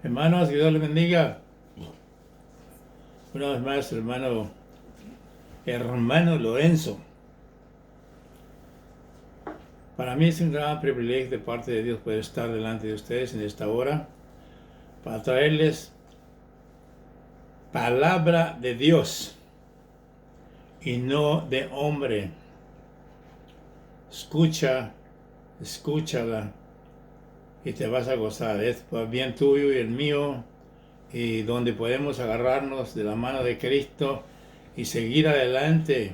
Hermanos, que Dios les bendiga. Una vez más, hermano Lorenzo. Para mí es un gran privilegio de parte de Dios poder estar delante de ustedes en esta hora para traerles palabra de Dios y no de hombre. Escúchala y te vas a gozar. Es bien tuyo y el mío, y donde podemos agarrarnos de la mano de Cristo y seguir adelante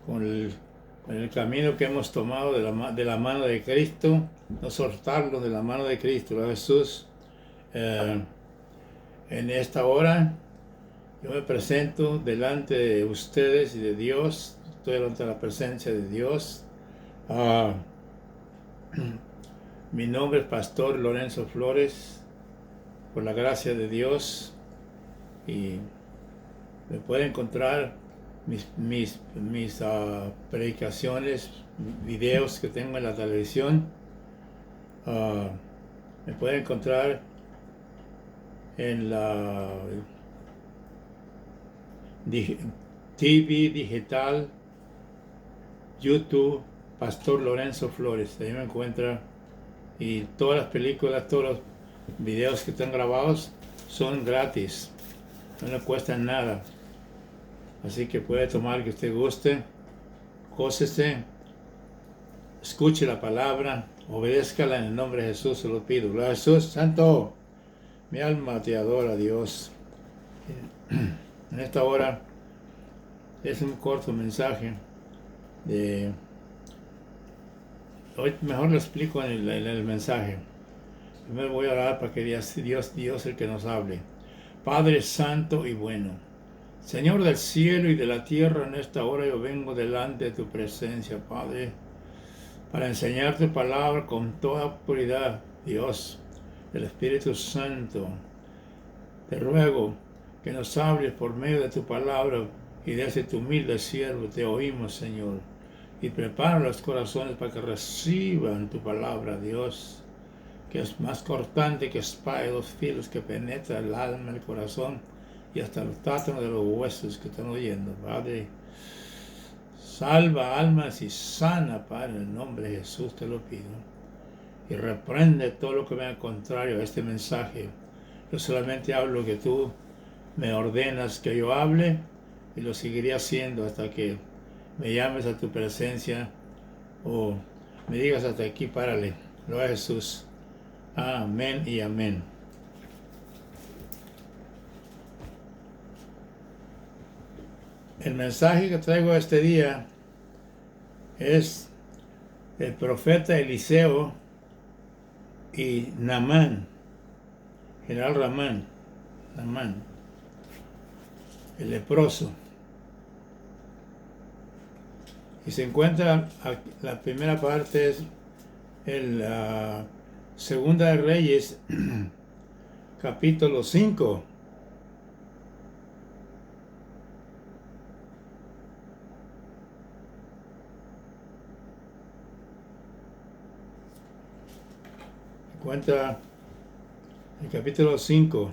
con el camino que hemos tomado de la mano de Cristo, no soltarlo de la mano de Cristo. ¿Verdad, Jesús? En esta hora yo me presento delante de ustedes y de Dios. Estoy delante de la presencia de Dios. Mi nombre es Pastor Lorenzo Flores, por la gracia de Dios, y me puede encontrar mis predicaciones, videos que tengo en la televisión. Me puede encontrar en la TV digital, YouTube, Pastor Lorenzo Flores. Ahí me encuentra, y todas las películas, todos los videos que están grabados son gratis, no le cuestan nada. Así que puede tomar que usted guste, gócese, escuche la palabra, obedézcala en el nombre de Jesús, se lo pido. Gloria a Jesús, Santo, mi alma te adora, Dios. En esta hora es un corto mensaje de... Hoy mejor lo explico en el mensaje. Primero voy a orar para que Dios el que nos hable. Padre santo y bueno, Señor del cielo y de la tierra, en esta hora yo vengo delante de tu presencia, Padre, para enseñar tu palabra con toda puridad. Dios, el Espíritu Santo, te ruego que nos hables por medio de tu palabra, y desde tu humilde siervo te oímos, Señor, y prepara los corazones para que reciban tu palabra, Dios, que es más cortante que espada de dos filos, que penetra el alma, el corazón y hasta los tátanos de los huesos que están oyendo. Padre, salva almas y sana, Padre, en el nombre de Jesús te lo pido, y reprende todo lo que venga contrario a este mensaje. Yo solamente hablo lo que tú me ordenas que yo hable, y lo seguiré haciendo hasta que me llames a tu presencia o me digas hasta aquí, párale. Gloria a Jesús. Amén y amén. El mensaje que traigo este día es el profeta Eliseo y Naamán, general Naamán, el leproso. Y se encuentra, la primera parte es Segunda de Reyes, capítulo 5. Se encuentra el capítulo 5.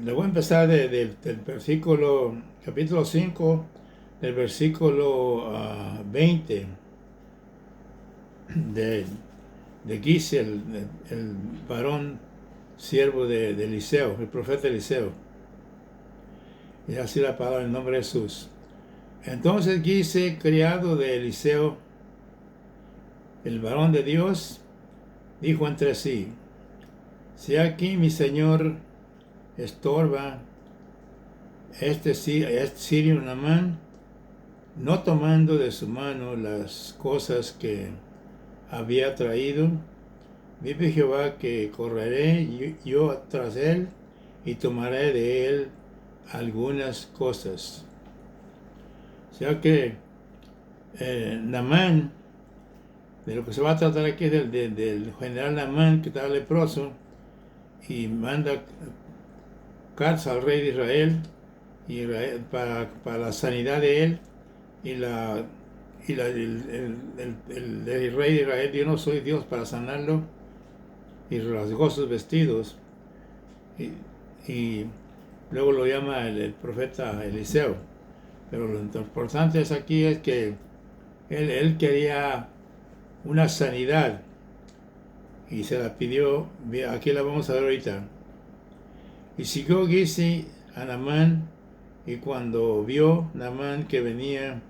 Le voy a empezar del versículo, capítulo 5, del versículo 20, de Gise, el varón siervo de Eliseo, el profeta Eliseo. Y así la palabra en el nombre de Jesús. Entonces Gise, criado de Eliseo, el varón de Dios, dijo entre sí: si aquí mi señor estorba este sirio Naamán, no tomando de su mano las cosas que había traído, vive Jehová que correré yo tras él y tomaré de él algunas cosas. O sea que Naamán, de lo que se va a tratar aquí es del general Naamán, que estaba leproso, y manda carta al rey de Israel, para la sanidad de él y la y el rey de Israel, yo no soy Dios para sanarlo, y rasgó sus vestidos, y luego lo llama el profeta Eliseo. Pero lo importante es aquí es que él quería una sanidad y se la pidió. Aquí la vamos a ver ahorita. Y siguió Gizi a Naamán, y cuando vio Naamán que venía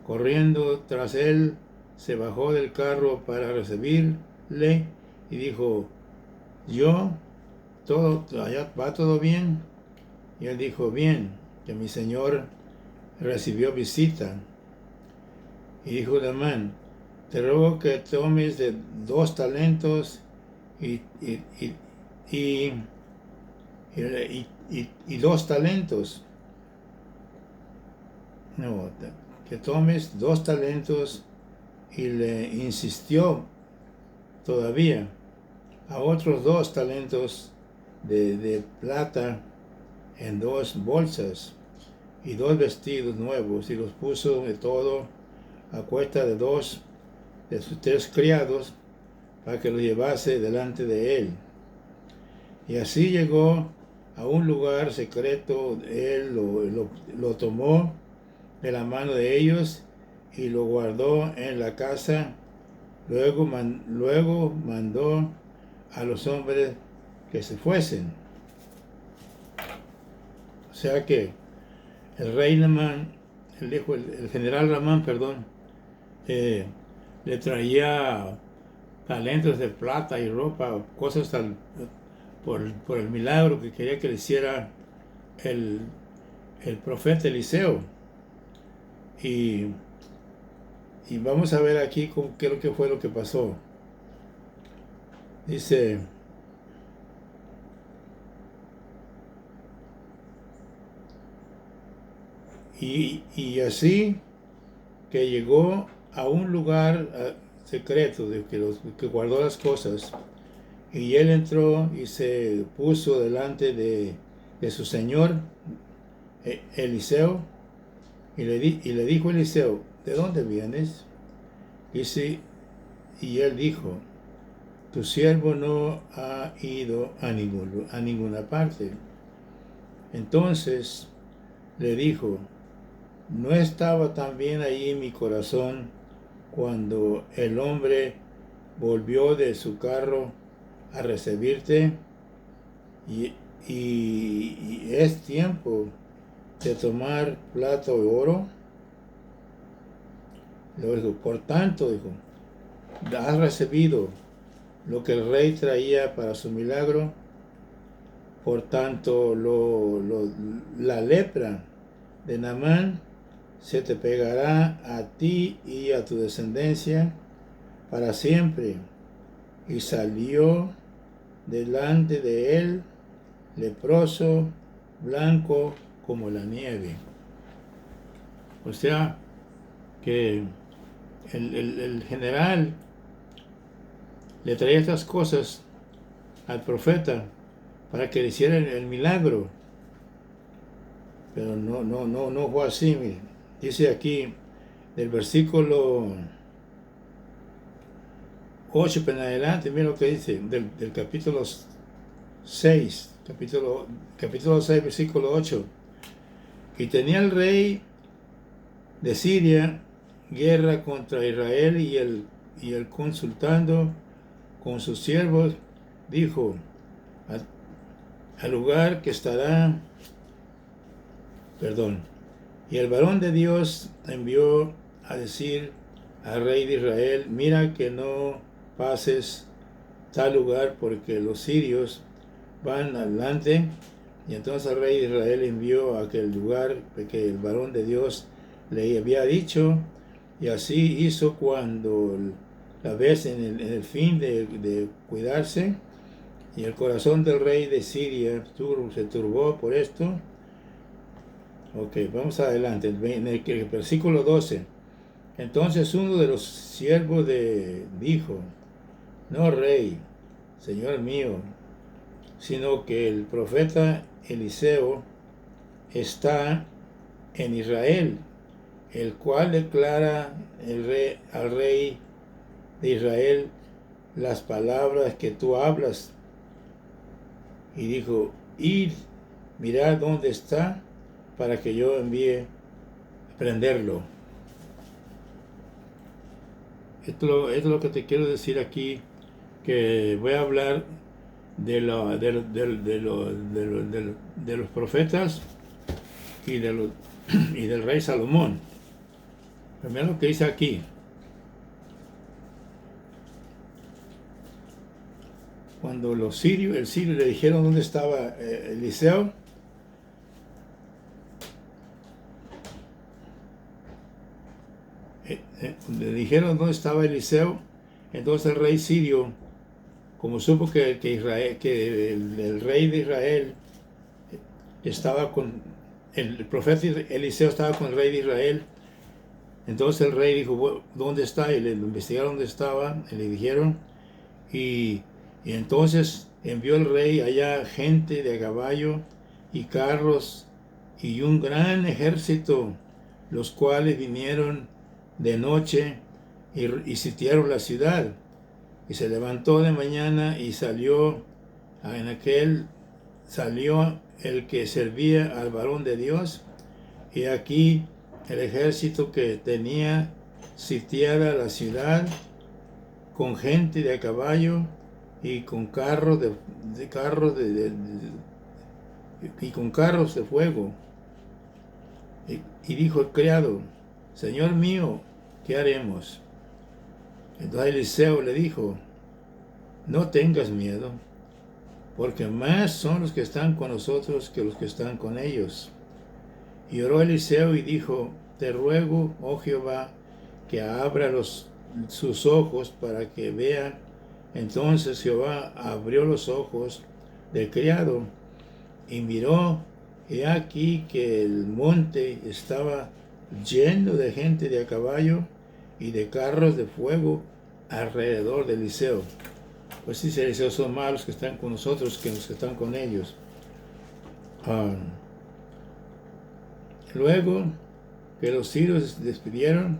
corriendo tras él, se bajó del carro para recibirle y dijo: allá va todo bien. Y él dijo: bien, que mi señor recibió visita. Y dijo Naamán: te ruego que tomes de 2 talentos y 2 talentos. No, que tomes 2 talentos. Y le insistió todavía a otros 2 talentos de plata en 2 bolsas y 2 vestidos nuevos, y los puso de todo a cuesta de 2 de sus 3 criados para que lo llevase delante de él. Y así llegó a un lugar secreto. Él lo tomó de la mano de ellos y lo guardó en la casa. Luego mandó a los hombres que se fuesen. O sea que el rey Naamán, el general Naamán, le traía talentos de plata y ropa, cosas por el milagro que quería que le hiciera el profeta Eliseo. Y vamos a ver aquí qué es lo que fue lo que pasó. Dice: y así que llegó a un lugar secreto de que guardó las cosas, y él entró y se puso delante de su señor Eliseo, y le dijo Eliseo: ¿de dónde vienes? Y él dijo: tu siervo no ha ido a ninguna parte. Entonces le dijo: ¿no estaba también ahí mi corazón cuando el hombre volvió de su carro a recibirte? Y es tiempo de tomar plata o oro. Luego dijo: por tanto, has recibido lo que el rey traía para su milagro. Por tanto, la lepra de Naamán se te pegará a ti y a tu descendencia para siempre. Y salió delante de él leproso, blanco como la nieve. O sea que el general le traía estas cosas al profeta para que le hiciera el milagro. Pero no fue así. Mire. Dice aquí, del versículo 8 en adelante, mira lo que dice, del capítulo 6, capítulo 6, versículo 8. Y tenía el rey de Siria guerra contra Israel, y el consultando con sus siervos, dijo: al lugar que estará, y el varón de Dios envió a decir al rey de Israel: mira que no pases tal lugar, porque los sirios van adelante. Y entonces el rey de Israel envió a aquel lugar que el varón de Dios le había dicho, y así hizo cuando la vez en el fin de cuidarse. Y el corazón del rey de Siria se turbó por esto. Ok, vamos adelante. En el versículo 12. Entonces uno de los siervos dijo: no, rey, señor mío, sino que el profeta Eliseo está en Israel. el cual declara al rey de Israel las palabras que tú hablas. Y dijo, id, mirad dónde está, para que yo envíe a prenderlo. Esto es lo que te quiero decir aquí, que voy a hablar de los profetas y del rey Salomón. Primero lo que dice aquí. Cuando el sirio le dijeron dónde estaba Eliseo, le dijeron dónde estaba Eliseo, entonces el rey sirio, como supo que el rey de Israel estaba con el profeta Eliseo, estaba con el rey de Israel, entonces el rey dijo, ¿dónde está? Y le investigaron dónde estaba, y le dijeron, y entonces envió el rey allá gente de a caballo y carros y un gran ejército, los cuales vinieron de noche y sitiaron la ciudad. Y se levantó de mañana y salió el que servía al varón de Dios, y aquí el ejército que tenía sitiada la ciudad con gente de a caballo y con carros y con carros de fuego. Y dijo el criado, Señor mío, ¿qué haremos? Entonces Eliseo le dijo, no tengas miedo, porque más son los que están con nosotros que los que están con ellos. Y oró Eliseo y dijo, te ruego, oh Jehová, que abra sus ojos para que vea. Entonces Jehová abrió los ojos del criado y miró, y aquí que el monte estaba lleno de gente de a caballo y de carros de fuego alrededor de Eliseo. Pues sí, Eliseo, son más los que están con nosotros que los que están con ellos. Luego que los sirios se despidieron,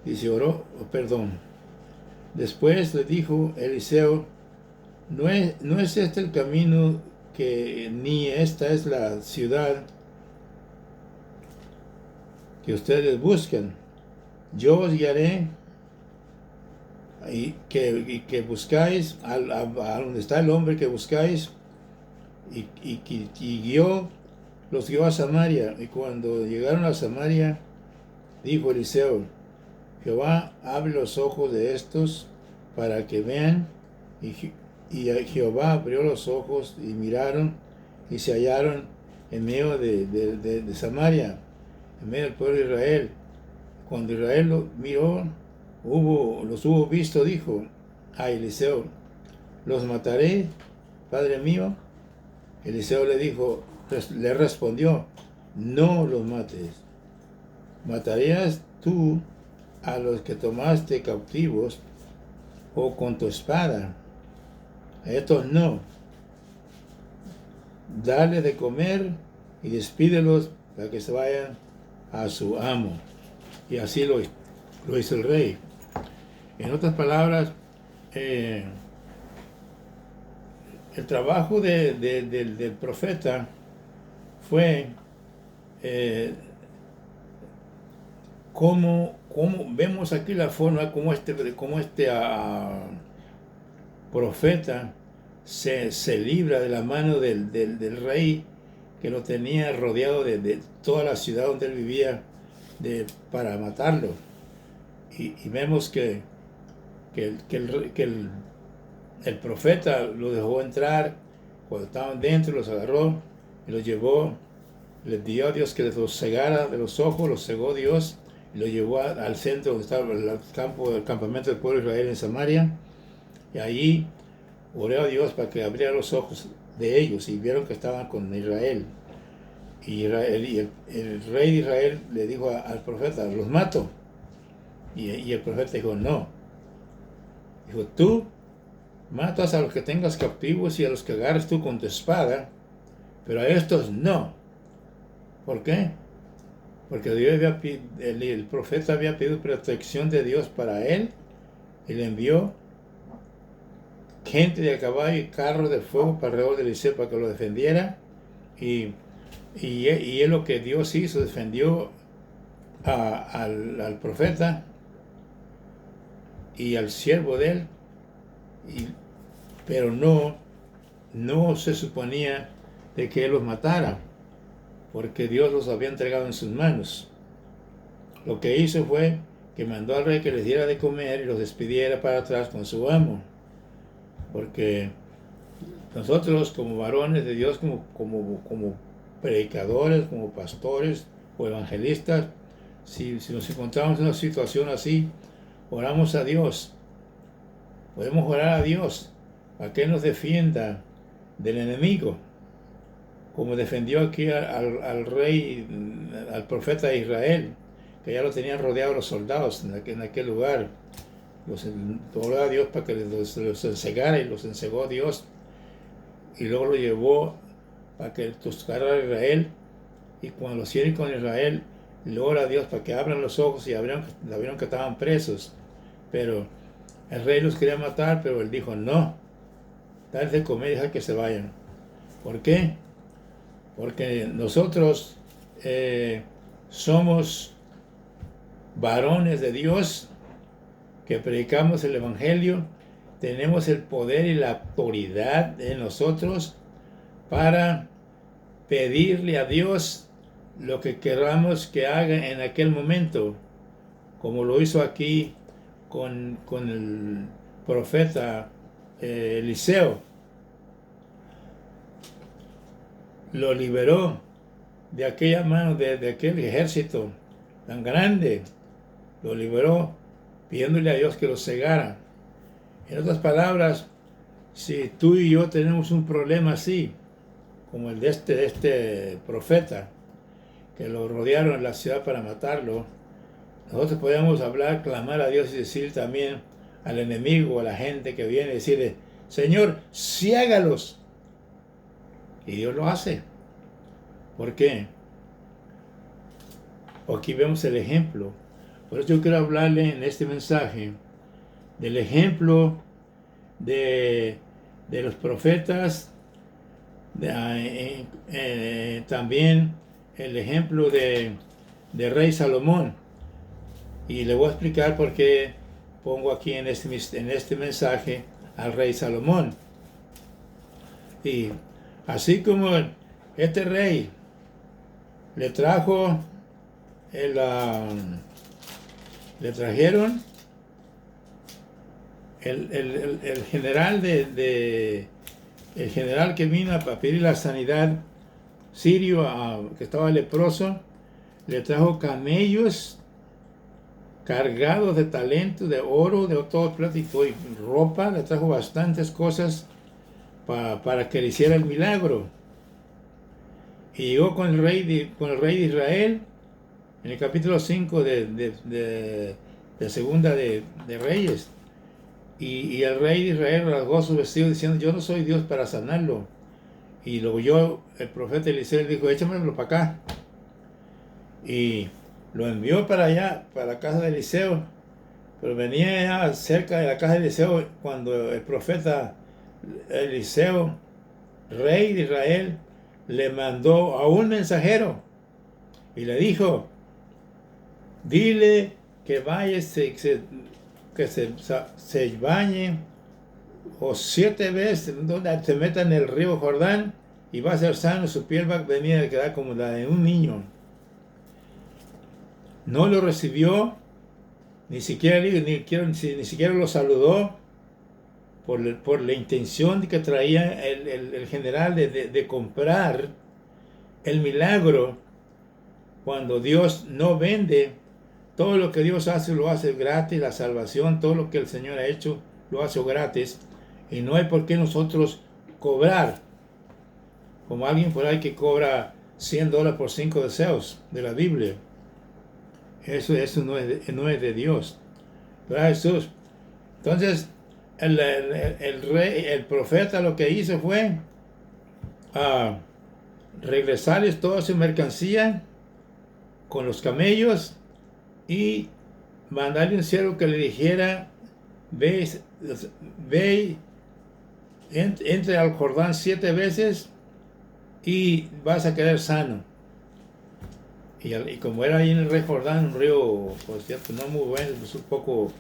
dice, después le dijo Eliseo, no es este el camino, ni esta es la ciudad que ustedes buscan. Yo os guiaré y que buscáis a donde está el hombre que buscáis, y los guió a Samaria. Y cuando llegaron a Samaria, dijo Eliseo, Jehová abre los ojos de estos para que vean. Y Jehová abrió los ojos y miraron y se hallaron en medio de Samaria, en medio del pueblo de Israel. Cuando Israel lo miró, los hubo visto, dijo a Eliseo, ¿los mataré, padre mío? Eliseo le respondió, no los mates. ¿Matarías tú a los que tomaste cautivos o con tu espada? A estos no. Dale de comer y despídelos para que se vayan a su amo. Y así lo hizo el rey. En otras palabras, el trabajo del profeta fue como vemos aquí la forma como este profeta se libra de la mano del rey, que lo tenía rodeado de toda la ciudad donde él vivía para matarlo. Y vemos que el profeta lo dejó entrar. Cuando estaban dentro, los agarró y los llevó, les dio a Dios que los cegara de los ojos, los cegó Dios, y lo llevó al centro donde estaba el campamento del pueblo de Israel en Samaria, y allí oró a Dios para que abriera los ojos de ellos y vieron que estaban con Israel. Y el rey de Israel le dijo al profeta, los mato. Y el profeta dijo, no. Dijo, tú matas a los que tengas cautivos y a los que agarres tú con tu espada, pero a estos no. ¿Por qué? porque el profeta había pedido protección de Dios para él, y le envió gente de caballo y carros de fuego para alrededor de Eliseo para que lo defendiera, y es lo que Dios hizo, defendió al profeta y al siervo de él, pero no se suponía de que él los matara, porque Dios los había entregado en sus manos. Lo que hizo fue que mandó al rey que les diera de comer y los despidiera para atrás con su amo, porque nosotros como varones de Dios, como predicadores, como pastores o evangelistas, si nos encontramos en una situación así, oramos a Dios. Podemos orar a Dios para que nos defienda del enemigo, como defendió aquí al rey, al profeta de Israel, que ya lo tenían rodeado los soldados en aquel lugar. Oró a Dios para que los ensegara, y los ensegó Dios, y luego lo llevó para que buscara a Israel, y cuando los hicieron con Israel, le ora a Dios para que abran los ojos, y vieron que estaban presos, pero el rey los quería matar, pero él dijo no, darles de comer y dejar que se vayan. ¿Por qué? Porque nosotros somos varones de Dios que predicamos el evangelio, tenemos el poder y la autoridad en nosotros para pedirle a Dios lo que queramos que haga en aquel momento, como lo hizo aquí con el profeta Eliseo. Lo liberó de aquella mano, de aquel ejército tan grande, lo liberó pidiéndole a Dios que lo cegara. En otras palabras, si tú y yo tenemos un problema así, como el de este profeta, que lo rodearon en la ciudad para matarlo, nosotros podemos hablar, clamar a Dios y decir también al enemigo, a la gente que viene, decirle, Señor, ciégalos. Y Dios lo hace. ¿Por qué? Aquí vemos el ejemplo. Por eso yo quiero hablarle en este mensaje del ejemplo de los profetas, también el ejemplo de rey Salomón. Y le voy a explicar por qué pongo aquí en este mensaje al rey Salomón. Y así como este rey le trajeron el general el general que vino a pedir la sanidad sirio, que estaba leproso, le trajo camellos cargados de talento, de oro, de todo plástico y ropa, le trajo bastantes cosas para que le hiciera el milagro. Y llegó con el rey de Israel, en el capítulo 5 de Segunda de Reyes. Y el rey de Israel rasgó su vestido diciendo, yo no soy Dios para sanarlo. Y lo oyó el profeta Eliseo y dijo, échamelo para acá. Y lo envió para allá, para la casa de Eliseo. Pero venía ya cerca de la casa de Eliseo cuando el profeta Eliseo, rey de Israel, le mandó a un mensajero y le dijo, dile que vaya, que se bañe o 7 veces, donde se meta en el río Jordán y va a ser sano, su piel va a venir a quedar como la de un niño. No lo recibió, ni siquiera lo saludó por la intención que traía el general de comprar el milagro, cuando Dios no vende. Todo lo que Dios hace lo hace gratis, la salvación, todo lo que el Señor ha hecho lo hace gratis, y no hay por qué nosotros cobrar, como alguien por ahí que cobra $100 por 5 deseos de la Biblia. Eso no es de Dios. ¿Verdad, Jesús? Entonces, el profeta lo que hizo fue regresarles toda su mercancía con los camellos y mandarle un siervo que le dijera, ve, ve, entre al Jordán 7 veces y vas a quedar sano. Y como era ahí en el río Jordán, un río, por cierto, no muy bueno, pues un poco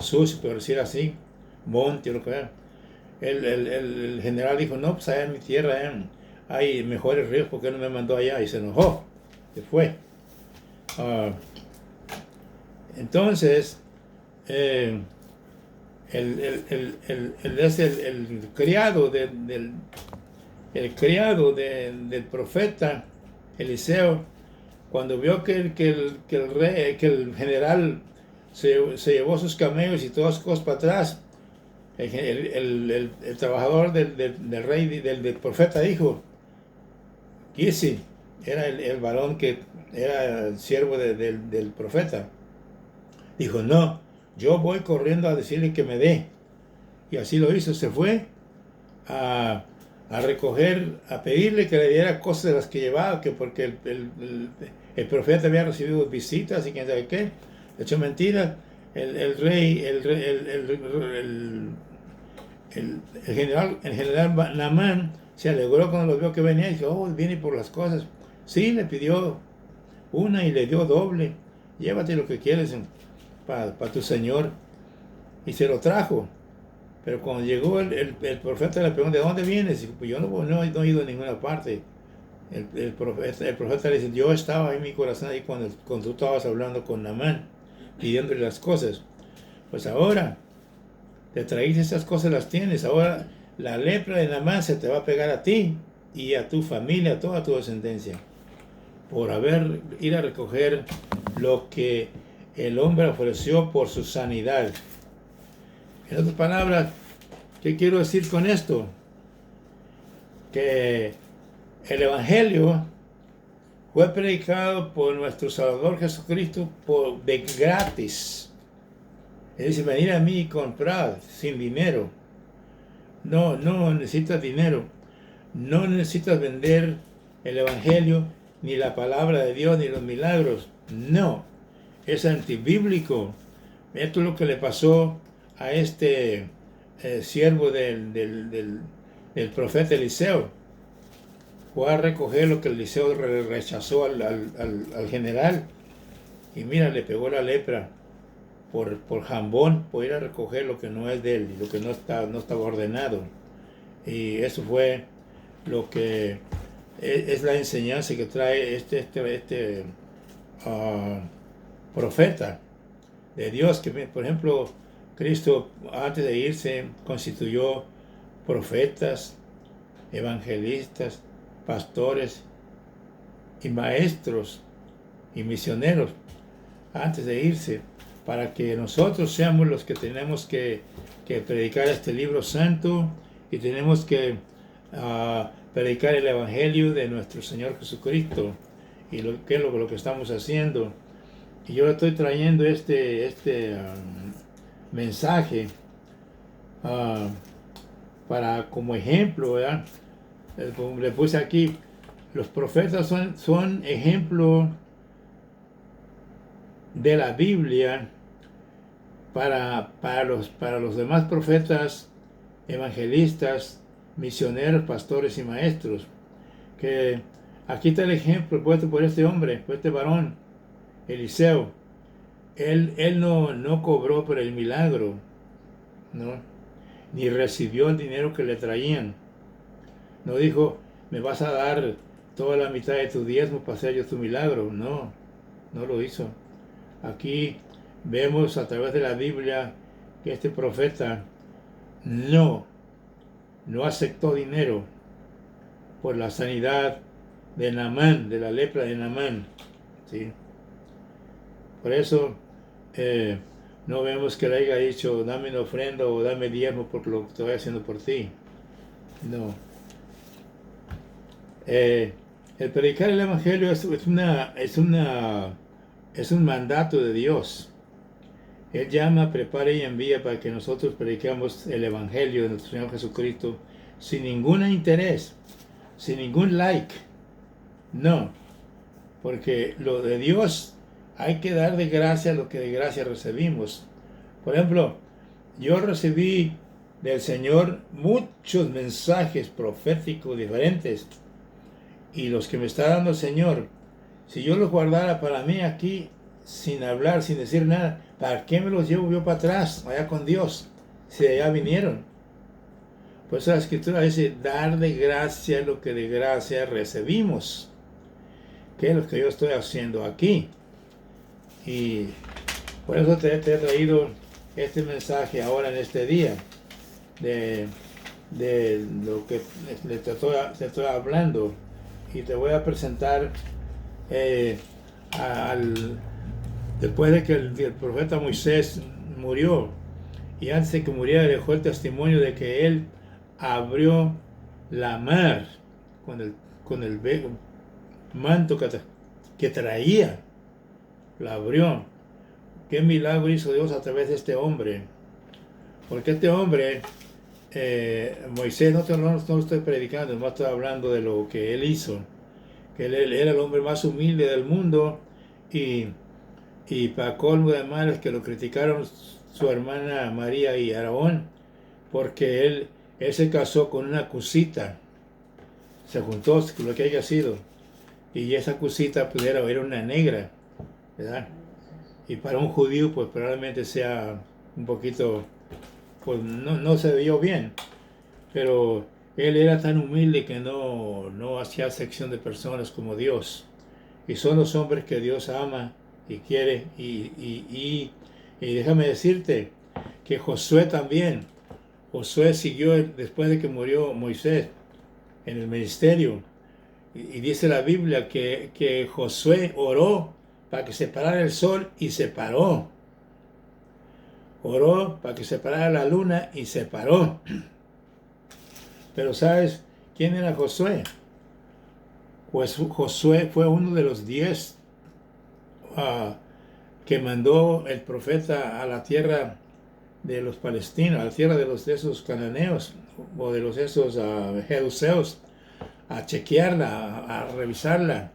sucio, por decir así, monte o lo que era, el general dijo, no, pues allá en mi tierra hay mejores ríos, ¿por qué no me mandó allá? Y se enojó, se fue. Entonces, el criado el criado del profeta Eliseo, cuando vio que el general se llevó sus camellos y todas sus cosas para atrás, el trabajador del rey, del profeta, dijo, Gisi, era el varón que era el siervo del profeta, dijo, no, yo voy corriendo a decirle que me dé. Y así lo hizo, se fue a recoger, a pedirle que le diera cosas de las que llevaba, que porque el profeta había recibido visitas y quién sabe qué. De hecho, mentira, el general Naamán se alegró cuando lo vio que venía y dijo, oh, viene por las cosas. Sí, le pidió una y le dio doble. Llévate lo que quieres para tu señor. Y se lo trajo. Pero cuando llegó el profeta le preguntó, ¿de dónde vienes? Y pues yo no he ido a ninguna parte. El profeta le dice, yo estaba en mi corazón ahí cuando tú estabas hablando con Naamán, pidiéndole las cosas. Pues ahora te traíste esas cosas, las tienes. Ahora la lepra de Naamán se te va a pegar a ti y a tu familia, a toda tu descendencia, por ir a recoger lo que el hombre ofreció por su sanidad. En otras palabras, ¿qué quiero decir con esto? Que el Evangelio fue predicado por nuestro Salvador Jesucristo de gratis. Él dice, venid a mí y comprad sin dinero. No necesitas dinero. No necesitas vender el Evangelio, ni la palabra de Dios, ni los milagros. No, es antibíblico. Esto es lo que le pasó a este siervo del profeta Eliseo. Fue a recoger lo que Eliseo rechazó al general. Y mira, le pegó la lepra por jambón, por ir a recoger lo que no es de él, lo que no estaba ordenado. Y eso fue lo que es la enseñanza que trae este profeta de Dios, que por ejemplo Cristo antes de irse constituyó profetas, evangelistas, pastores y maestros y misioneros antes de irse, para que nosotros seamos los que tenemos que predicar este libro santo y tenemos que predicar el evangelio de nuestro Señor Jesucristo, y que es lo que estamos haciendo. Y yo le estoy trayendo este mensaje para como ejemplo, ¿verdad? Como le puse aquí, los profetas son ejemplo de la Biblia para los demás profetas, evangelistas, misioneros, pastores y maestros. Que aquí está el ejemplo puesto por este hombre, por este varón, Eliseo. Él no cobró por el milagro, ¿no? Ni recibió el dinero que le traían. No dijo, me vas a dar toda la mitad de tu diezmo para hacer yo tu milagro. No lo hizo. Aquí vemos a través de la Biblia que este profeta no aceptó dinero por la sanidad de Naamán, de la lepra de Naamán, ¿sí? Por eso no vemos que le haya dicho, dame una ofrenda o dame diezmo por lo que estoy haciendo por ti. No. El predicar el Evangelio es un mandato de Dios. Él llama, prepara y envía para que nosotros prediquemos el Evangelio de nuestro Señor Jesucristo sin ningún interés, sin ningún like. No. porque lo de Dios hay que dar de gracia lo que de gracia recibimos. Por ejemplo, yo recibí del Señor muchos mensajes proféticos diferentes, y los que me está dando el Señor, si yo los guardara para mí aquí, sin hablar, sin decir nada, ¿para qué me los llevo yo para atrás, allá con Dios, si de allá vinieron? Por eso la Escritura dice, dar de gracia lo que de gracia recibimos, que es lo que yo estoy haciendo aquí. Y por eso te he traído este mensaje ahora en este día, de lo que te estoy hablando, y te voy a presentar después de que el profeta Moisés murió, y antes de que muriera dejó el testimonio de que él abrió la mar con el manto que traía, la abrió. Qué milagro hizo Dios a través de este hombre, porque este hombre, Moisés, no lo estoy predicando, no estoy hablando de lo que él hizo, que él era el hombre más humilde del mundo, y para colmo de males que lo criticaron su hermana María y Aarón, porque él se casó con una cusita, se juntó con lo que haya sido, y esa cusita pues era una negra, ¿verdad? Y para un judío pues probablemente sea un poquito, pues no se vio bien, pero él era tan humilde que no hacía acepción de personas como Dios, y son los hombres que Dios ama y quiere, y déjame decirte que Josué también. Josué siguió después de que murió Moisés en el ministerio, y dice la Biblia que Josué oró para que se parara el sol, y se paró. Oró para que se parara la luna, y se paró. Pero ¿sabes quién era Josué? Pues Josué fue uno de los 10 que mandó el profeta a la tierra de los palestinos, a la tierra de esos cananeos, o de esos jebuseos, a chequearla, a revisarla.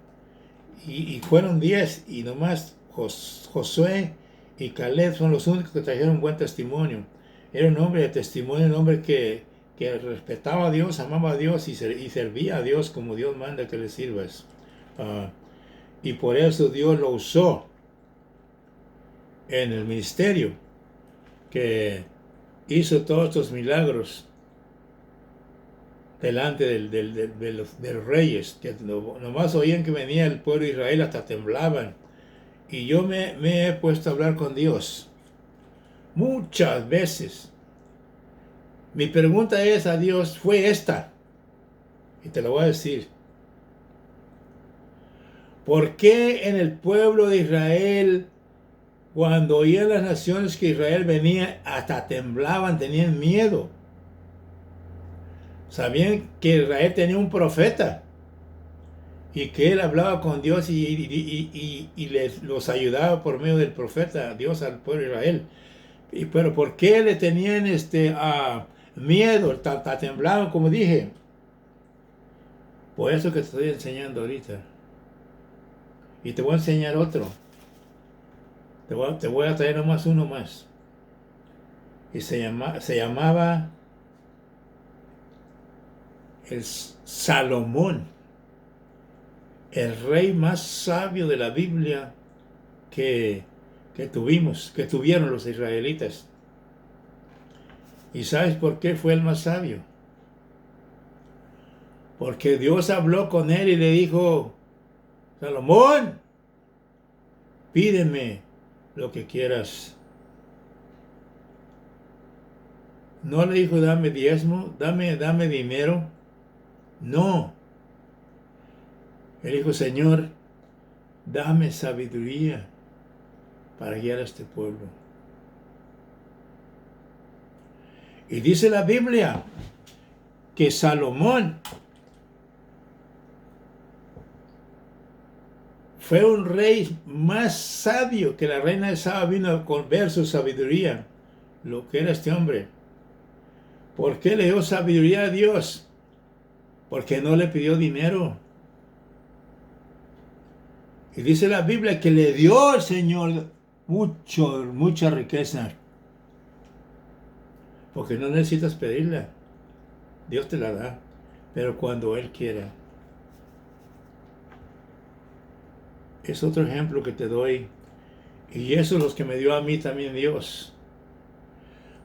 Y fueron 10, y nomás Josué y Caleb son los únicos que trajeron buen testimonio. Era un hombre de testimonio, un hombre que respetaba a Dios, amaba a Dios, y servía a Dios como Dios manda que le sirvas. Y por eso Dios lo usó en el ministerio, que hizo todos estos milagros delante de los reyes, que nomás oían que venía el pueblo de Israel, hasta temblaban. Y yo me he puesto a hablar con Dios muchas veces. Mi pregunta es a Dios, fue esta, y te lo voy a decir. ¿Por qué en el pueblo de Israel, cuando oían las naciones que Israel venía, hasta temblaban, tenían miedo? Sabían que Israel tenía un profeta, y que él hablaba con Dios, y los ayudaba por medio del profeta, Dios al pueblo de Israel. Pero ¿por qué le tenían miedo, temblaban, como dije? Por eso que te estoy enseñando ahorita. Y te voy a enseñar otro. Te voy a traer nomás uno más. Y se llamaba el Salomón, el rey más sabio de la Biblia que tuvieron los israelitas. ¿Y sabes por qué fue el más sabio? Porque Dios habló con él y le dijo, Salomón, pídeme lo que quieras. No le dijo, dame diezmo, dame dinero. No. Él dijo, Señor, dame sabiduría para guiar a este pueblo. Y dice la Biblia que Salomón fue un rey más sabio que la reina de Saba. Vino a ver su sabiduría, lo que era este hombre. ¿Por qué le dio sabiduría a Dios? Porque no le pidió dinero. Y dice la Biblia que le dio el Señor mucha riqueza. Porque no necesitas pedirla. Dios te la da. Pero cuando Él quiera. Es otro ejemplo que te doy. Y eso es lo que me dio a mí también Dios.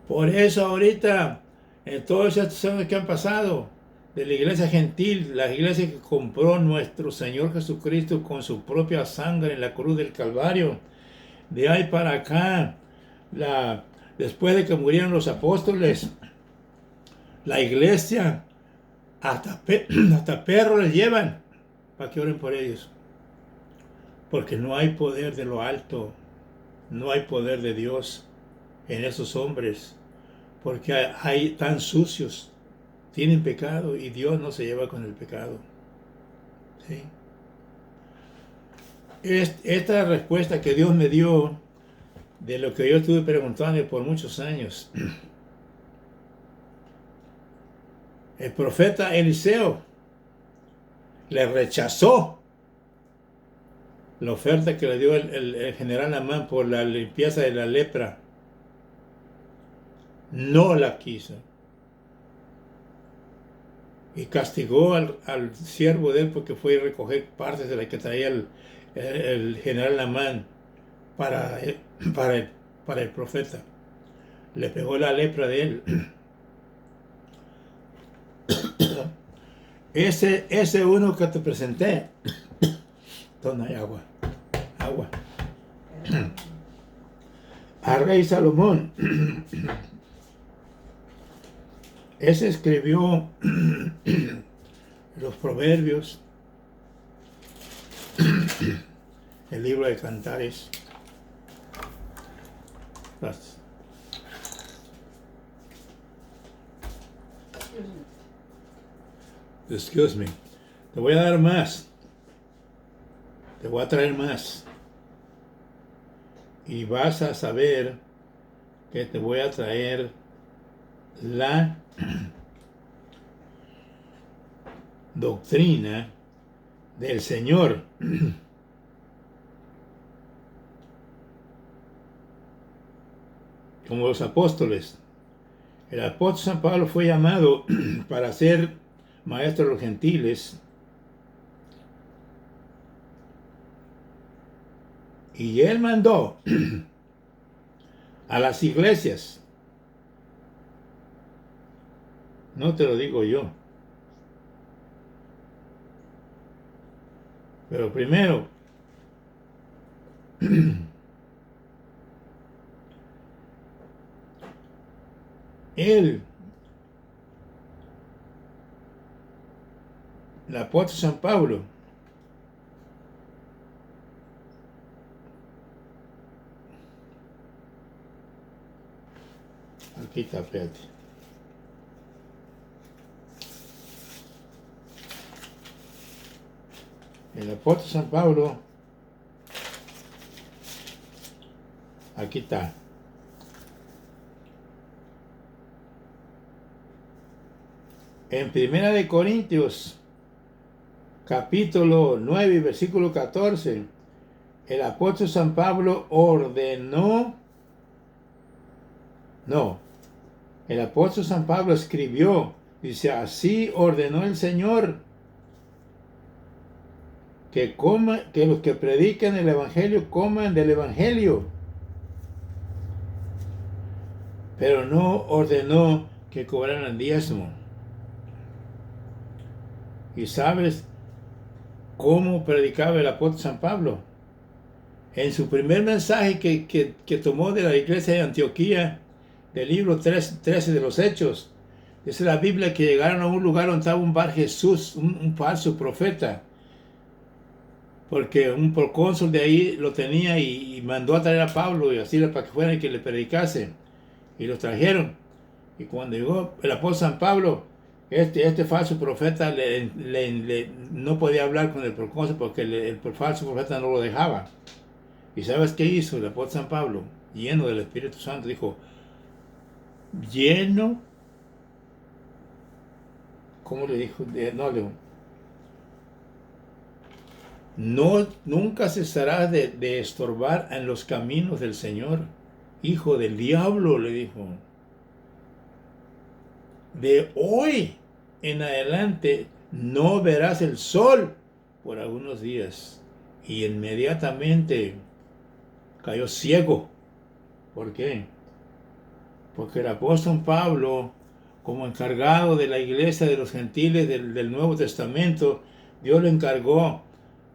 Por eso ahorita, en todos estos años que han pasado, de la iglesia gentil, la iglesia que compró nuestro Señor Jesucristo con su propia sangre en la cruz del Calvario, de ahí para acá, después de que murieron los apóstoles, la iglesia, hasta perros les llevan para que oren por ellos. Porque no hay poder de lo alto, no hay poder de Dios en esos hombres, porque hay tan sucios, tienen pecado y Dios no se lleva con el pecado. ¿Sí? Esta respuesta que Dios me dio de lo que yo estuve preguntando por muchos años. El profeta Eliseo le rechazó la oferta que le dio el general Amán por la limpieza de la lepra. No la quiso. Y castigó al siervo de él porque fue a recoger partes de la que traía el general Amán para el profeta. Le pegó la lepra de él. Ese uno que te presenté. ¿Dónde hay agua? Agua. A rey Salomón. Ese escribió los proverbios, el libro de Cantares. Excuse me. Te voy a dar más. Te voy a traer más. Y vas a saber que te voy a traer la doctrina del Señor. Como los apóstoles. El apóstol San Pablo fue llamado para ser maestro de los gentiles. Y él mandó a las iglesias. No te lo digo yo. Pero primero, el apóstol San Pablo aquí está, espérate. El apóstol San Pablo, aquí está. En Primera de Corintios, capítulo 9, versículo 14, el apóstol San Pablo el apóstol San Pablo escribió, dice, así ordenó el Señor que los que predican el evangelio coman del evangelio, pero no ordenó que cobraran diezmo. ¿Y sabes cómo predicaba el apóstol San Pablo? En su primer mensaje que tomó de la iglesia de Antioquía, del libro 13 de los Hechos, dice la Biblia que llegaron a un lugar donde estaba un Bar Jesús, un falso profeta, porque un procónsul de ahí lo tenía y mandó a traer a Pablo y así para que fuera y que le predicase. Y lo trajeron. Y cuando llegó el apóstol San Pablo, este falso profeta no podía hablar con el procónsul porque el falso profeta no lo dejaba. ¿Y sabes qué hizo el apóstol San Pablo? Lleno del Espíritu Santo, dijo, lleno, ¿cómo le dijo? No, nunca cesarás de estorbar en los caminos del Señor. Hijo del diablo, le dijo. De hoy en adelante no verás el sol por algunos días. Y inmediatamente cayó ciego. ¿Por qué? Porque el apóstol Pablo, como encargado de la iglesia de los gentiles del Nuevo Testamento, Dios le encargó.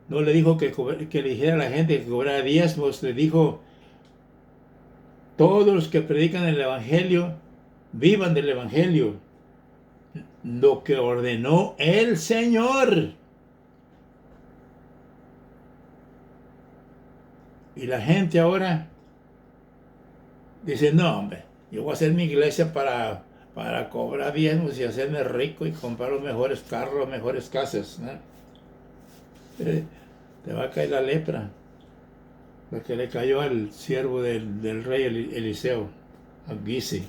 No le dijo que le dijera a la gente que cobrara diezmos, le dijo, todos los que predican el Evangelio, vivan del Evangelio. Lo que ordenó el Señor. Y la gente ahora dice, no, hombre, yo voy a hacer mi iglesia para cobrar diezmos y hacerme rico y comprar los mejores carros, las mejores casas, ¿no? Te va a caer la lepra, la que le cayó al siervo del rey Eliseo, a Gizi.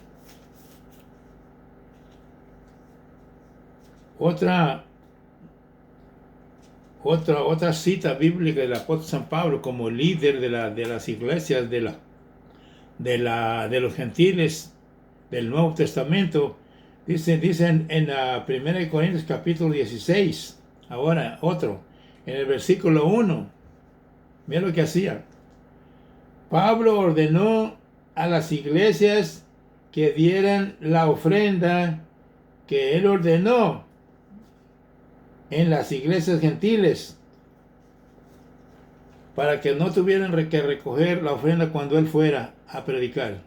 Otra cita bíblica del apóstol San Pablo como líder de las iglesias de los gentiles del Nuevo Testamento, dicen en la 1 Corintios capítulo 16, ahora otro, en el versículo 1, mira lo que hacía. Pablo ordenó a las iglesias que dieran la ofrenda que él ordenó en las iglesias gentiles, para que no tuvieran que recoger la ofrenda cuando él fuera a predicar.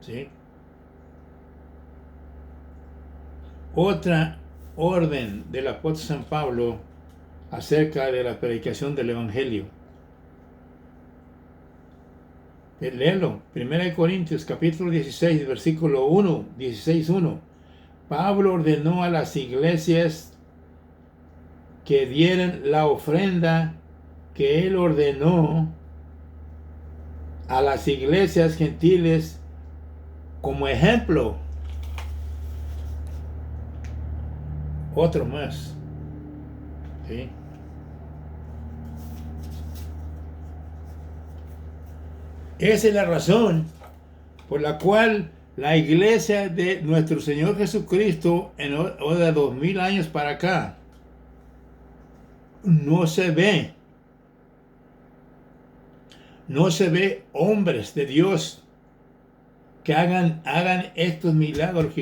¿Sí? Otra orden del apóstol San Pablo acerca de la predicación del Evangelio. Léelo, 1 Corintios capítulo 16, versículo 1, 16:1. Pablo ordenó a las iglesias que dieran la ofrenda que él ordenó a las iglesias gentiles como ejemplo. Otro más. ¿Sí? Esa es la razón por la cual la iglesia de nuestro Señor Jesucristo en de 2000 años para acá no se ve hombres de Dios que hagan estos milagros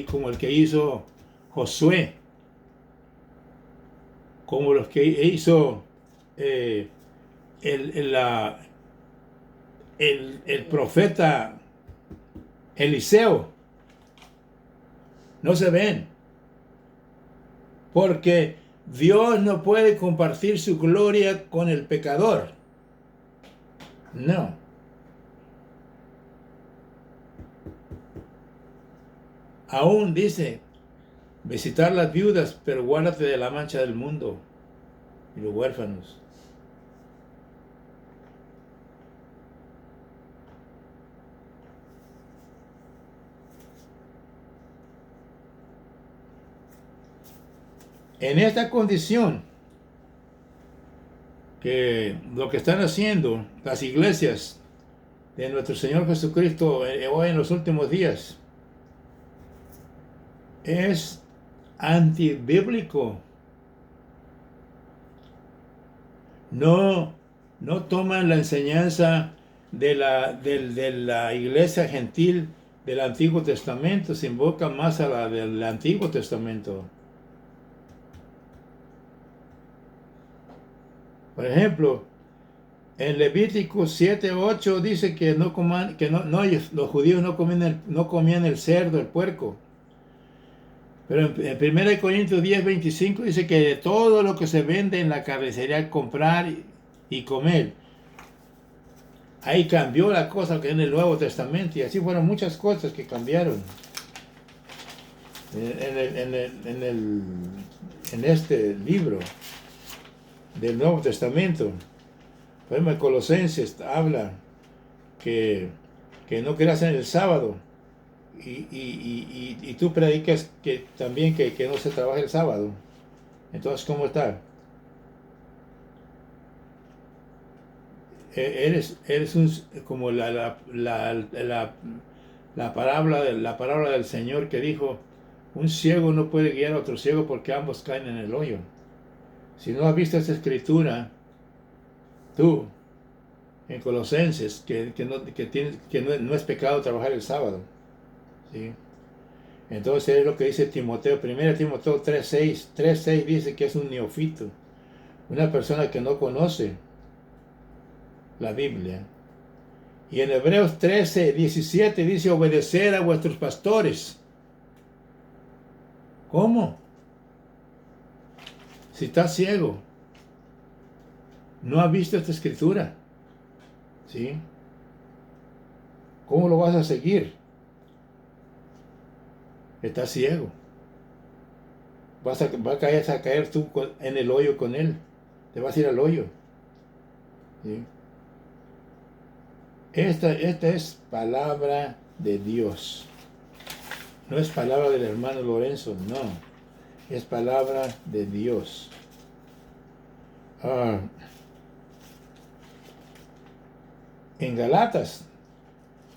como el que hizo Josué, como los que hizo el profeta Eliseo. No se ven, porque Dios no puede compartir su gloria con el pecador. No. Aún dice, visitar las viudas, pero guárdate de la mancha del mundo y los huérfanos. En esta condición, que lo que están haciendo las iglesias de nuestro Señor Jesucristo hoy en los últimos días es antibíblico. No toman la enseñanza de la iglesia gentil del Antiguo Testamento, se invocan más a la del Antiguo Testamento. Por ejemplo, en Levítico 7:8 dice que los judíos no comían el cerdo, el puerco. Pero en 1 Corintios 10:25 dice que de todo lo que se vende en la carnicería, comprar y comer. Ahí cambió la cosa que en el Nuevo Testamento, y así fueron muchas cosas que cambiaron en este libro del Nuevo Testamento. Por ejemplo, en Colosenses habla que no creas en el sábado, y tú predicas que también que no se trabaja el sábado. Entonces, ¿cómo está? eres como la parábola del Señor que dijo, un ciego no puede guiar a otro ciego porque ambos caen en el hoyo. Si no has visto esa escritura, tú, en Colosenses, no es pecado trabajar el sábado, ¿sí? Entonces es lo que dice Timoteo, 1 Timoteo 3:6 dice que es un neófito, una persona que no conoce la Biblia. Y en Hebreos 13:17 dice obedecer a vuestros pastores. ¿Cómo? Si estás ciego, no has visto esta escritura, ¿sí? ¿Cómo lo vas a seguir? Estás ciego. Vas a caer tú en el hoyo con él. Te vas a ir al hoyo, ¿sí? Esta es palabra de Dios. No es palabra del hermano Lorenzo, no. Es palabra de Dios. En Galatas,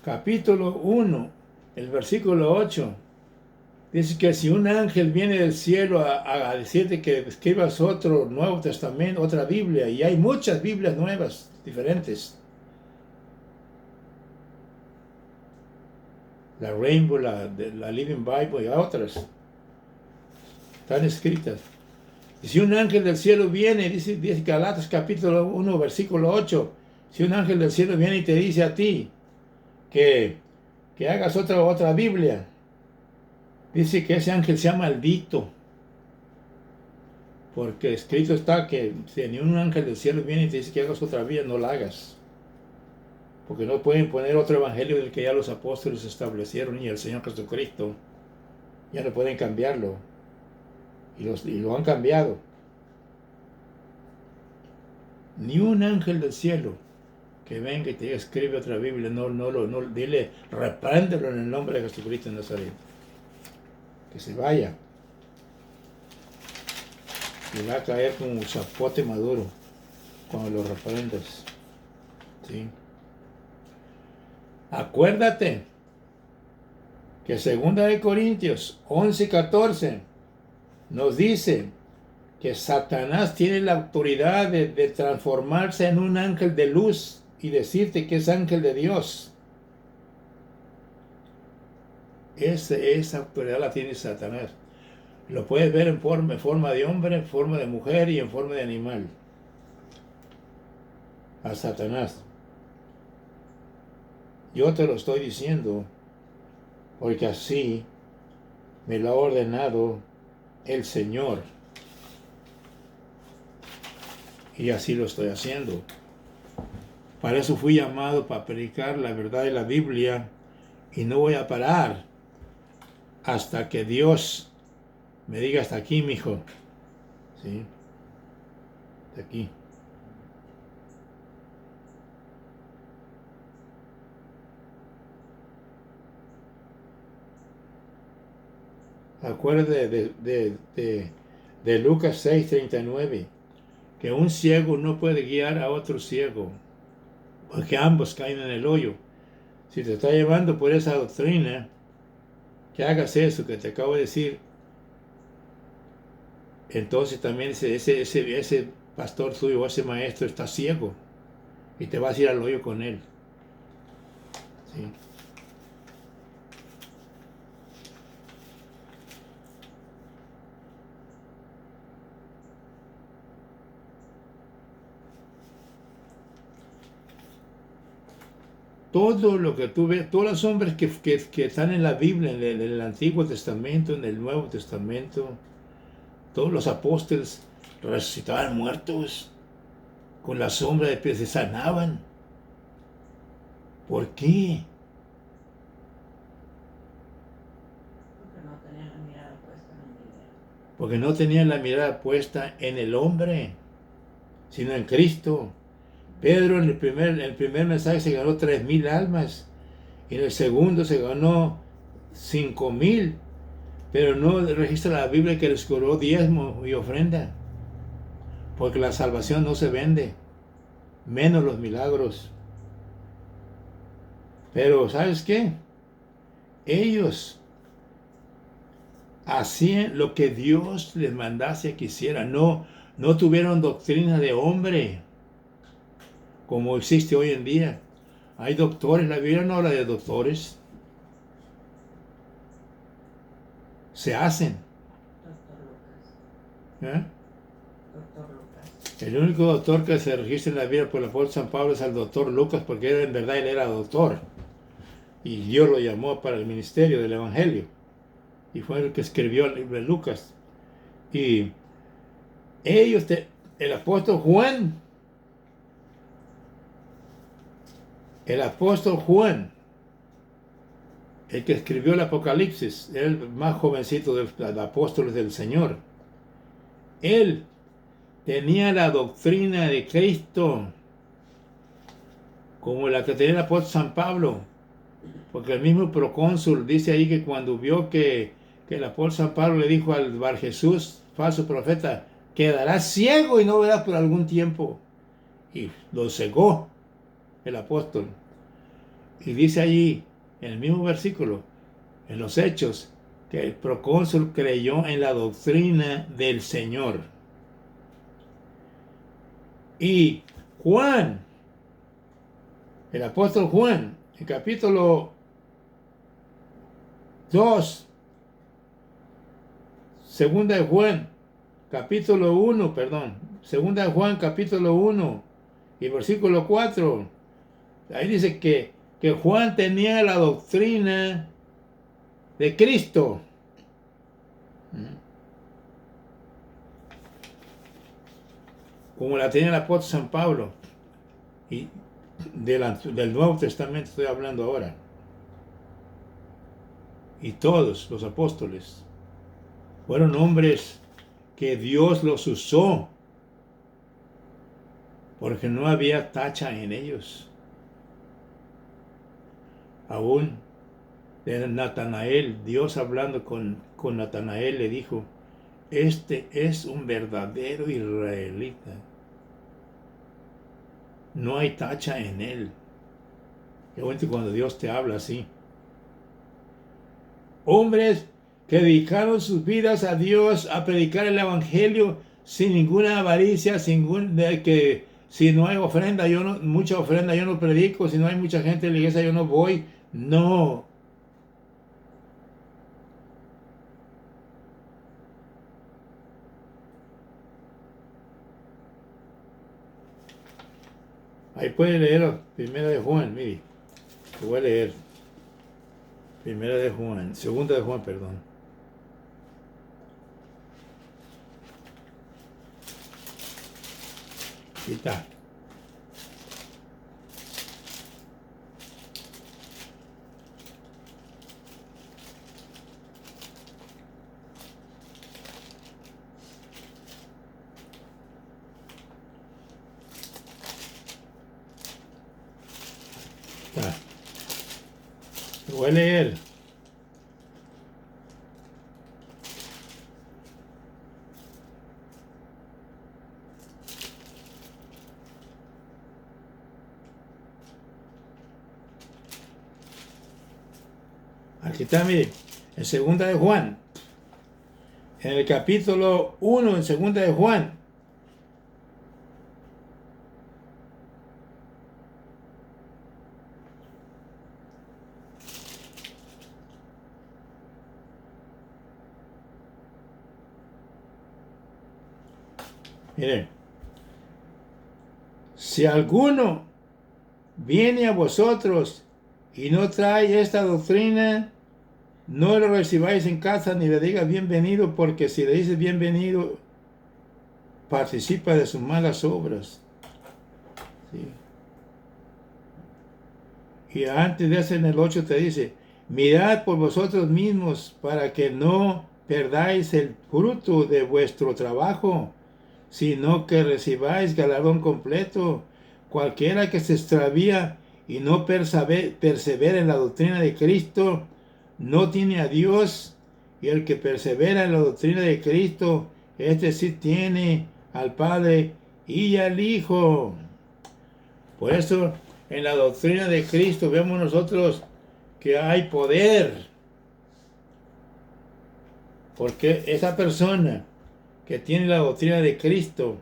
capítulo 1, el versículo 8, dice que si un ángel viene del cielo a decirte que escribas otro Nuevo Testamento, otra Biblia, y hay muchas Biblias nuevas, diferentes. La Rainbow, la Living Bible y otras están escritas. Y si un ángel del cielo viene, dice Galatas capítulo 1, versículo 8, si un ángel del cielo viene y te dice a ti que hagas otra Biblia, dice que ese ángel sea maldito. Porque escrito está que si ni un ángel del cielo viene y te dice que hagas otra Biblia, no la hagas. Porque no pueden poner otro evangelio del que ya los apóstoles establecieron y el Señor Jesucristo. Ya no pueden cambiarlo. Y lo han cambiado. Ni un ángel del cielo que venga y te diga, escribe otra Biblia, no, dile, repréndelo en el nombre de Jesucristo de Nazaret. Que se vaya. Y va a caer como un zapote maduro cuando lo reprendas. ¿Sí? Acuérdate que 2 Corintios 11:14 nos dice que Satanás tiene la autoridad de transformarse en un ángel de luz y decirte que es ángel de Dios. Esa autoridad la tiene Satanás. Lo puedes ver en forma de hombre, en forma de mujer y en forma de animal. A Satanás. Yo te lo estoy diciendo porque así me lo ha ordenado el Señor. Y así lo estoy haciendo. Para eso fui llamado, para predicar la verdad de la Biblia. Y no voy a parar hasta que Dios me diga hasta aquí, mijo. ¿Sí? Hasta aquí. Acuérdate de Lucas 6:39, que un ciego no puede guiar a otro ciego, porque ambos caen en el hoyo. Si te está llevando por esa doctrina, que hagas eso que te acabo de decir, entonces también ese pastor tuyo, ese maestro está ciego, y te vas a ir al hoyo con él. ¿Sí? Todo lo que tú ves, todos los hombres que están en la Biblia, en el Antiguo Testamento, en el Nuevo Testamento, todos los apóstoles resucitaban muertos, con la sombra de pies se sanaban. ¿Por qué? Porque no tenían la mirada puesta en el hombre, sino en Cristo. Pedro en el primer mensaje se ganó 3,000 almas, y en el segundo se ganó 5,000, pero no registra la Biblia que les cobró diezmo y ofrenda, porque la salvación no se vende. menos los milagros. Pero ¿sabes qué? Ellos hacían lo que Dios les mandase que hicieran. No tuvieron doctrina de hombre como existe hoy en día. Hay doctores, la Biblia no habla de doctores. Se hacen. ¿Eh? El único doctor que se registra en la Biblia por el apóstol San Pablo es el doctor Lucas, porque en verdad él era doctor. Y Dios lo llamó para el ministerio del Evangelio. Y fue el que escribió el libro de Lucas. Y ellos, el apóstol Juan, el que escribió el Apocalipsis, el más jovencito de los apóstoles del Señor, él tenía la doctrina de Cristo, como la que tenía el apóstol San Pablo, porque el mismo procónsul dice ahí que cuando vio que el apóstol San Pablo le dijo al Bar Jesús, falso profeta, quedarás ciego y no verás por algún tiempo, y lo cegó el apóstol. Y dice allí, en el mismo versículo, en los Hechos, que el procónsul creyó en la doctrina del Señor. Y Juan, el apóstol Juan, en capítulo 2, segunda de Juan, capítulo 1, segunda de Juan, capítulo 1, y versículo 4, ahí dice que Juan tenía la doctrina de Cristo. Como la tenía el apóstol San Pablo. Y del Nuevo Testamento estoy hablando ahora. Y todos los apóstoles fueron hombres que Dios los usó, porque no había tacha en ellos. Aún de Natanael, Dios hablando con Natanael le dijo, este es un verdadero israelita. No hay tacha en él. Qué bueno cuando Dios te habla así. Hombres que dedicaron sus vidas a Dios, a predicar el Evangelio sin ninguna avaricia, sin que si no hay ofrenda, mucha ofrenda, yo no predico, si no hay mucha gente en la iglesia, yo no voy. No. Ahí puede leer Primera de Juan, mire. Lo voy a leer. Primera de Juan, Segunda de Juan, perdón. Aquí está. Lo voy a leer. Aquí está, mire, en Segunda de Juan, en el capítulo 1, en Segunda de Juan. Mire, si alguno viene a vosotros y no trae esta doctrina, no lo recibáis en casa ni le digas bienvenido, porque si le dices bienvenido, participa de sus malas obras. ¿Sí? Y antes de eso en el 8 te dice, mirad por vosotros mismos para que no perdáis el fruto de vuestro trabajo, sino que recibáis galardón completo. Cualquiera que se extravía y no persevera en la doctrina de Cristo, no tiene a Dios, y el que persevera en la doctrina de Cristo, este sí tiene al Padre y al Hijo. Por eso en la doctrina de Cristo vemos nosotros que hay poder. Porque esa persona que tiene la doctrina de Cristo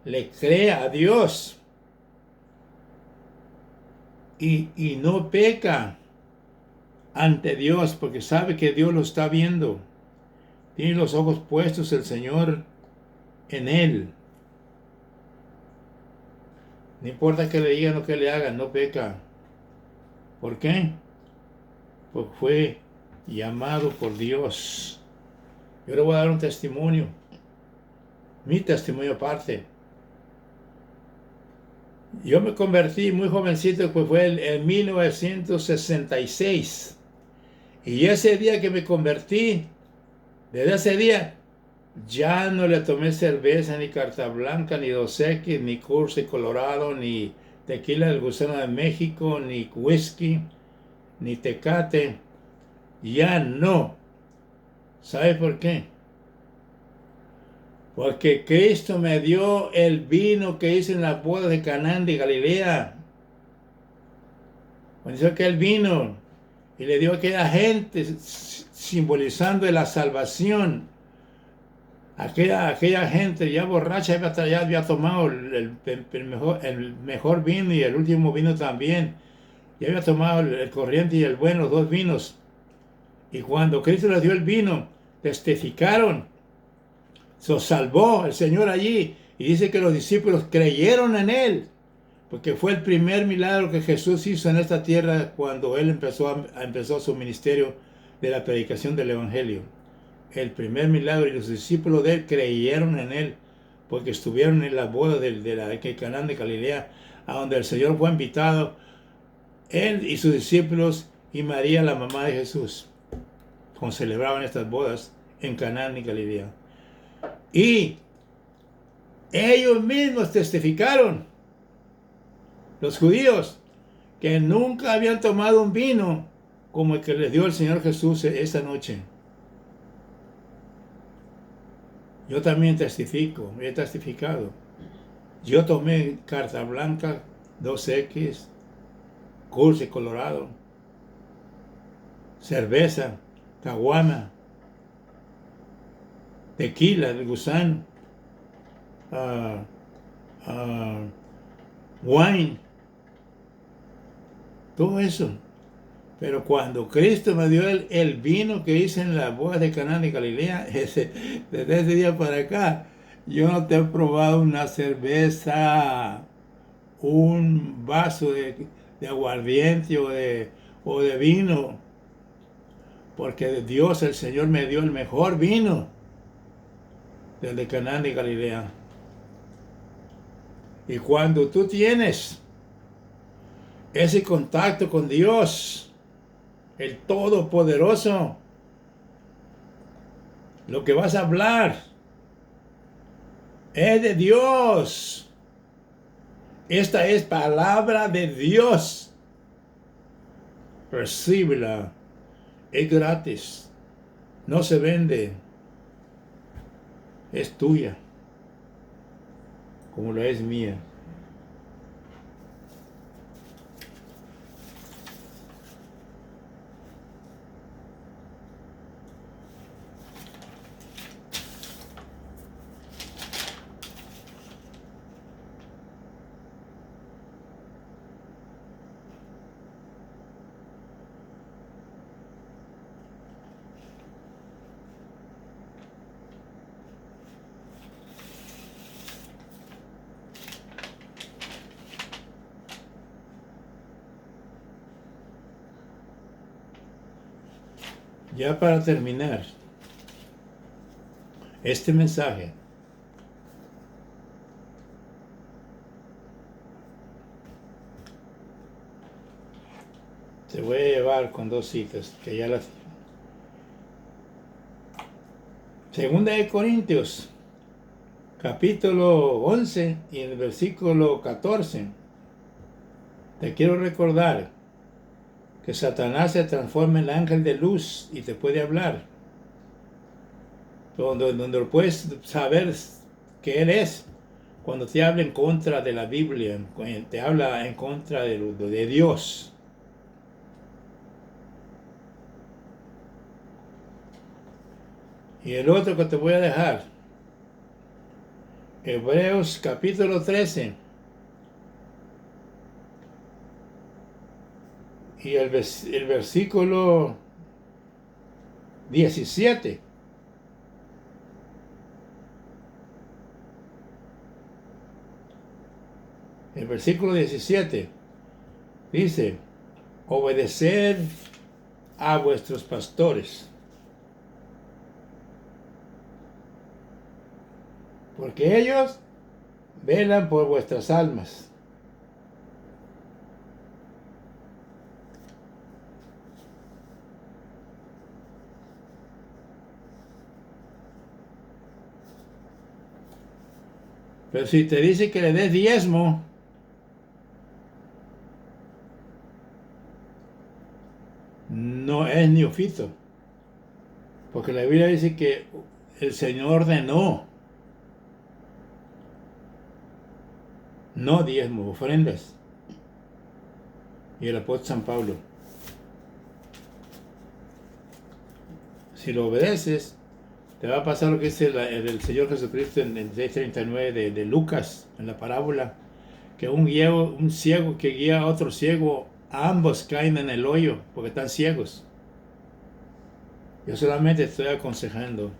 le cree a Dios y no peca ante Dios porque sabe que Dios lo está viendo. Tiene los ojos puestos el Señor en él. No importa que le digan o que le hagan, no peca. ¿Por qué? Porque fue llamado por Dios. Yo le voy a dar un testimonio. Mi testimonio aparte. Yo me convertí muy jovencito, pues fue en 1966. Y ese día que me convertí, desde ese día, ya no le tomé cerveza, ni carta blanca, ni Dos Equis, ni Curse Colorado, ni tequila del Gusano de México, ni whisky, ni Tecate. Ya no. ¿Sabe por qué? Porque Cristo me dio el vino que hice en las bodas de Canaán de Galilea. Cuando hizo aquel vino y le dio a aquella gente simbolizando la salvación. Aquella gente ya borracha ya había tomado el mejor vino y el último vino también. Ya había tomado el corriente y el bueno, los dos vinos. Y cuando Cristo les dio el vino, testificaron. Se salvó el Señor allí. Y dice que los discípulos creyeron en Él. Porque fue el primer milagro que Jesús hizo en esta tierra cuando Él empezó su ministerio de la predicación del Evangelio. El primer milagro, y los discípulos de Él creyeron en Él. Porque estuvieron en la boda de Canaán de Galilea, a donde el Señor fue invitado. Él y sus discípulos y María, la mamá de Jesús, cuando celebraban estas bodas en Canaán de Galilea. Y ellos mismos testificaron, los judíos, que nunca habían tomado un vino como el que les dio el Señor Jesús esa noche. Yo también testifico, he testificado. Yo tomé carta blanca, Dos Equis, Curse Colorado, cerveza, caguama, tequila del Gusano, wine, todo eso. Pero cuando Cristo me dio el vino que hice en las bodas de Canaán de Galilea, desde ese día para acá, yo no te he probado una cerveza, un vaso de aguardiente o de vino, porque Dios, el Señor, me dio el mejor vino del de Canaán de Galilea. Y cuando tú tienes ese contacto con Dios, el Todopoderoso, lo que vas a hablar es de Dios. Esta es palabra de Dios. Recíbela. Es gratis. No se vende. Es tuya, como la es mía. Ya para terminar este mensaje, te voy a llevar con dos citas que ya las... Segunda de Corintios, capítulo 11 y el versículo 14. Te quiero recordar que Satanás se transforma en ángel de luz y te puede hablar. Donde lo puedes saber que él es cuando te habla en contra de la Biblia, te habla en contra de Dios. Y el otro que te voy a dejar, Hebreos capítulo 13 y el versículo 17. El versículo 17 dice: obedeced a vuestros pastores, porque ellos velan por vuestras almas. Pero si te dice que le des diezmo, no es neófito, porque la Biblia dice que el Señor ordenó no diezmo, ofrendas. Y el apóstol San Pablo: si lo obedeces, te va a pasar lo que dice el Señor Jesucristo en el 6:39 de Lucas, en la parábola, que un ciego que guía a otro ciego, ambos caen en el hoyo porque están ciegos. Yo solamente estoy aconsejando.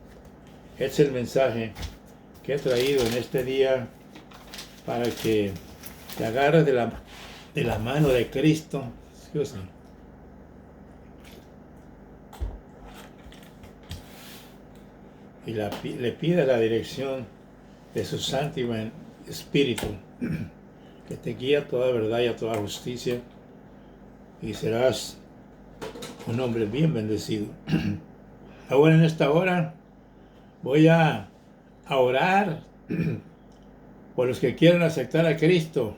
Este es el mensaje que he traído en este día para que te agarres de la mano de Cristo. Excuse me. Y le pida la dirección de su Santo Espíritu, que te guía a toda verdad y a toda justicia, y serás un hombre bien bendecido. Ahora, en esta hora, voy a orar por los que quieran aceptar a Cristo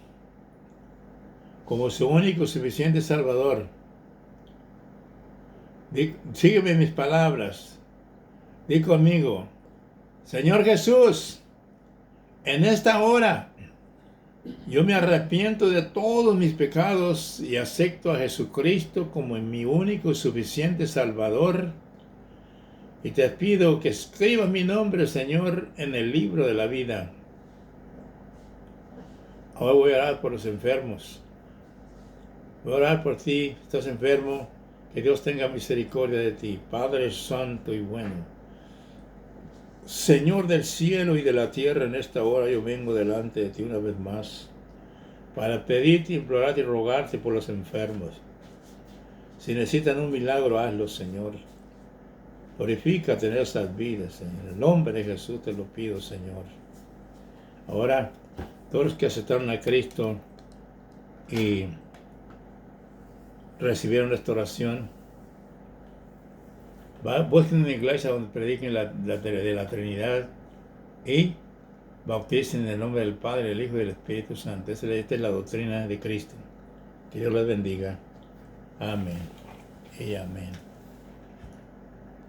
como su único y suficiente Salvador. Sígueme mis palabras. Di conmigo: Señor Jesús, en esta hora yo me arrepiento de todos mis pecados y acepto a Jesucristo como mi único y suficiente Salvador. Y te pido que escribas mi nombre, Señor, en el libro de la vida. Ahora voy a orar por los enfermos. Voy a orar por ti, estás enfermo. Que Dios tenga misericordia de ti. Padre Santo y bueno, Señor del cielo y de la tierra, en esta hora yo vengo delante de ti una vez más para pedirte, implorarte y rogarte por los enfermos. Si necesitan un milagro, hazlo, Señor. Glorifícate en esas vidas, Señor. En el nombre de Jesús te lo pido, Señor. Ahora, todos los que aceptaron a Cristo y recibieron esta oración, busquen una iglesia donde prediquen de la Trinidad y bauticen en el nombre del Padre, del Hijo y del Espíritu Santo. Esta es la doctrina de Cristo. Que Dios les bendiga. Amén y amén.